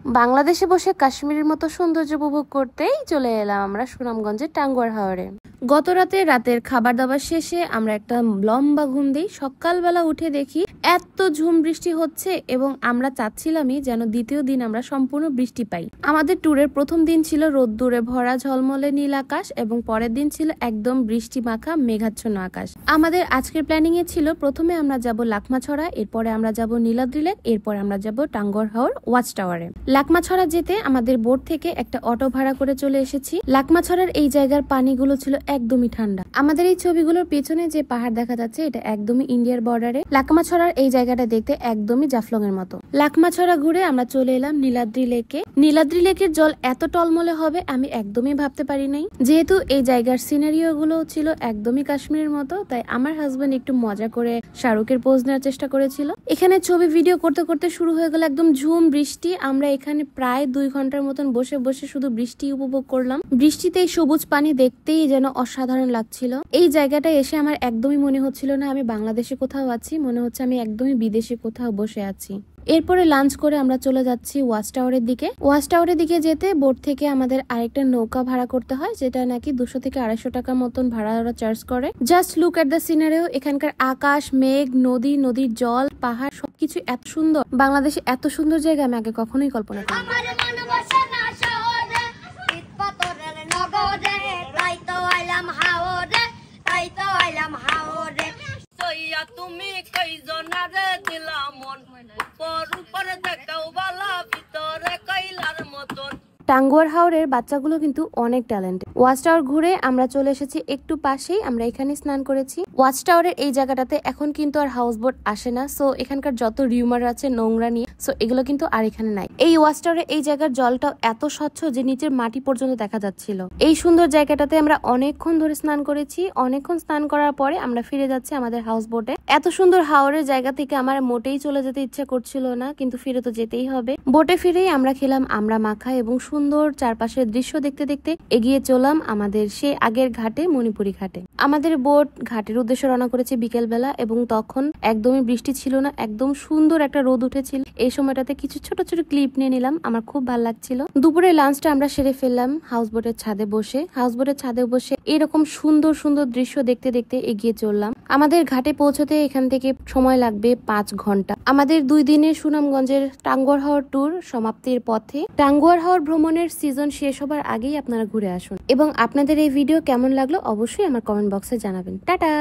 বাংলাদেশে বসে কাশ্মীরের মতো সৌন্দর্য উপভোগ করতেই চলে এলাম আমরা সুনামগঞ্জের টাঙ্গুয়ার হাওরে। গত রাতের খাবার দাবার শেষে আমরা একটা লম্বা ঘুম দিই। সকালবেলা উঠে দেখি এত ঝুম বৃষ্টি হচ্ছে এবং আমরা চাচ্ছিলামই যেন দ্বিতীয় দিন আমরা সম্পূর্ণ বৃষ্টি পাই। আমাদের ট্যুরের প্রথম দিন ছিল রোদ্দুরে ভরা ঝলমলে নীল আকাশ এবং পরের দিন ছিল একদম বৃষ্টি মাখা মেঘাচ্ছন্ন আকাশ। আমাদের আজকের প্ল্যানিং এ ছিল প্রথমে আমরা যাব লাকমাছড়া, এরপরে আমরা যাব নীলাদ্রি লেক, এরপর আমরা যাব টাঙ্গুয়ার হাওর ওয়াচ টাওয়ারে। লাকমাছড়া যেতে আমাদের বোট থেকে একটা অটো ভাড়া করে চলে এসেছি। লাকমাছড়ার এই জায়গার পানিগুলো ছিল একদমই ঠান্ডা। আমাদের এই ছবিগুলোর পেছনে যে পাহাড় দেখা যাচ্ছে এটা একদমই ইন্ডিয়ার বর্ডারে। লাকমাছড়ার এই জায়গাটা দেখতে একদমই জাফলং এর মতো। লাকমাছড়া ঘুরে আমরা চলে এলাম নীলাদ্রি লেকে। নীলাদ্রি লেকের জল এত টলমলে হবে আমি একদমই ভাবতে পারি নাই। যেহেতু এই জায়গার সিনারিও গুলো ছিল একদমই কাশ্মীরের মতো, তাই আমার হাজবেন্ড একটু মজা করে শাহরুখের পোজ নেওয়ার চেষ্টা করেছিল। এখানে ছবি ভিডিও করতে করতে শুরু হয়ে গেল একদম ঝুম বৃষ্টি। আমরা এখানে প্রায় 2 ঘন্টার মতন বসে বসে শুধু বৃষ্টি উপভোগ করলাম। বৃষ্টিতে সবুজ পানি দেখতেই যেন অসাধারণ লাগছিল। এই জায়গাটায় এসে আমার একদমই মনে হচ্ছিল না আমি বাংলাদেশে কোথাও আছি, মনে হচ্ছে আমি একদমই বিদেশে কোথাও বসে আছি। এরপরে লাঞ্চ করে আমরা চলে যাচ্ছি ওয়াচ টাওয়ারের দিকে। ওয়াচ টাওয়ারের দিকে যেতে বোট থেকে আমাদের আরেকটা নৌকা ভাড়া করতে হয়, যেটা নাকি 200 থেকে 250 টাকা মতন ভাড়া ওরা চার্জ করে। Just look at the scenario. এখানকার আকাশ, মেঘ, নদী, নদীর জল, পাহাড় সবকিছু এত সুন্দর। বাংলাদেশে এত সুন্দর জায়গা আমি আগে কখনোই কল্পনা করিনি। তুমি কইজনারে দিলা মন পর উপরে দেখাও বালা ভিতরে কইলার মতন। টাঙ্গুয়ার হাওরের বাচ্চাগুলো কিন্তু অনেক ট্যালেন্টেড। ওয়াচ টাওয়ার ঘুরে আমরা চলে এসেছি একটু পাশেই, আমরা এখানে স্নান করেছি। ওয়াচ টাওয়ারের এই জায়গাটাতে এখন কিন্তু আর হাউস বোট আসে না, সো এখানকার যত রিউমার আছে নোংরা নিয়ে, সো এগুলো কিন্তু আর এখানে নাই। এই ওয়াচ টাওয়ারের এই জায়গার জলটাও এত স্বচ্ছ যে নিচের মাটি পর্যন্ত দেখা যাচ্ছিল। এই সুন্দর জায়গাটাতে আমরা অনেকক্ষণ ধরে স্নান করেছি। অনেকক্ষণ স্নান করার পরে আমরা ফিরে যাচ্ছি আমাদের হাউস বোটে। এত সুন্দর হাওরের জায়গা থেকে আমার মোটেই চলে যেতে ইচ্ছা করছিল না, কিন্তু ফিরে তো যেতেই হবে। বোটে ফিরেই আমরা খেলাম আমরা মাখা এবং সুন্দর চারপাশের দৃশ্য দেখতে দেখতে এগিয়ে চললাম আমাদের সে আগের ঘাটে, মণিপুরি ঘাটে। আমাদের বোট ঘাটের উদ্দেশ্যে রওনা করেছে বিকেল বেলা এবং তখন একদমই বৃষ্টি ছিল না, একদম সুন্দর একটা রোদ উঠেছিল। এই সময়টাতে কিছু ছোট ছোট ক্লিপ নিয়ে নিলাম, আমার খুব ভালো লাগছিল। দুপুরে লাঞ্চটা আমরা সেরে ফেললাম হাউস বোটের ছাদে বসে। হাউস বোটের ছাদে বসে এরকম সুন্দর সুন্দর দৃশ্য দেখতে দেখতে এগিয়ে চললাম। আমাদের ঘাটে পৌঁছতে এখান থেকে সময় লাগবে 5 ঘন্টা। আমাদের 2 দিনের সুনামগঞ্জের টাঙ্গুয়ার হাওর ট্যুর সমাপ্তির পথে। টাঙ্গুয়ার হাওর ভ্রমণের সিজন শেষ হবার আগেই আপনারা ঘুরে আসুন এবং আপনাদের এই ভিডিও কেমন লাগলো অবশ্যই আমার কমেন্ট বক্সে জানাবেন। টাটা।